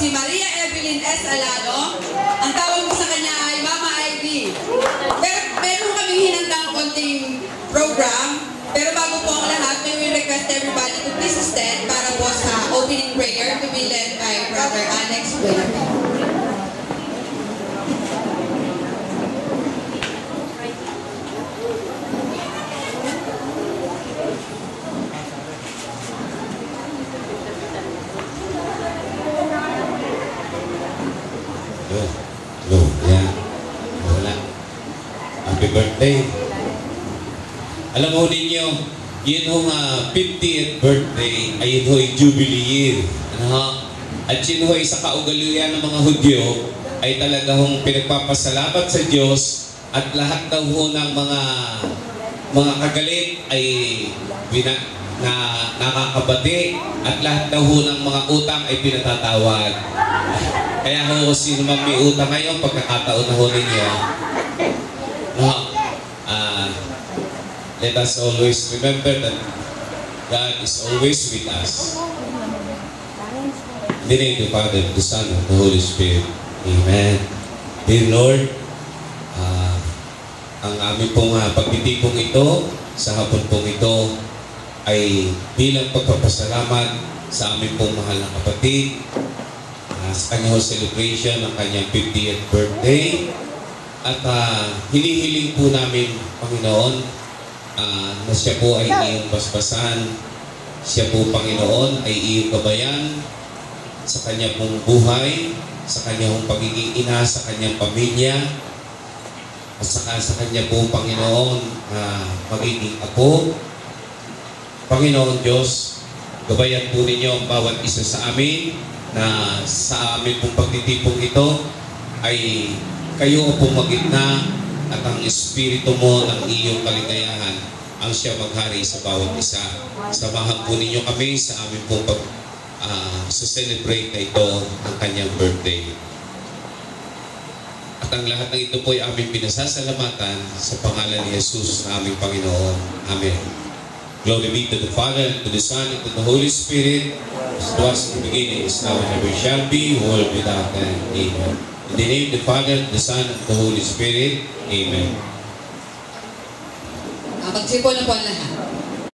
si Maria Evelyn S. Alano. Ang tawag ko sa kanya ay Mama Ivy. Pero meron kaming hinandang konting program. Pero bago po ang lahat, may we request everybody to please stand para po sa opening prayer to be led by Brother Alex Buenapel. Happy birthday. Alam mo ninyo, yun hong 50th birthday ay yun ho'y jubilee year. At yun ho'y sa kaugalian ng mga Hudyo ay talaga hong pinagpapasalamat sa Diyos at lahat daw ho ng mga kagalit ay nakakabati at lahat daw ho ng mga utang ay pinatatawad. Kaya ho, sino man may utang ngayon, pagkakataon na ho ninyo, let us always remember that God is always with us. In the name of the Father, the Son, and the Holy Spirit. Amen. Dear Lord, ang aming pong pagtitipong ito, sa hapon pong ito, ay bilang pagpapasalamat sa aming pong mahal na kapatid, sa kanyang celebration ng kanyang 50th birthday. At hinihiling po namin, Panginoon, na siya po ay iyong basbasan, siya po, Panginoon, ay iyong gabayan sa kanya pong buhay, sa kanyang pagiging ina, sa kanyang pamilya, at saka sa kanya po, Panginoon, magiging apo. Panginoon Diyos, gabayan po ninyo ang bawat isa sa amin, na sa amin pong pagtitipong ito ay kayo pong magitna at ang Espiritu mo ng iyong kaligayahan ang siya maghari sa bawat isa. Samahan po ninyo kami sa aming pong celebrate na ito ang kanyang birthday. At ang lahat ng ito po ay aming pinasasalamatan sa pangalan ni Jesus na aming Panginoon. Amen. Glory be to the Father, to the Son, and to the Holy Spirit, as it was in the beginning, is now, and ever shall be, world without end. Amen. In the name of the Father, the Son, and the Holy Spirit. Amen. Magsipon na po ang lahat.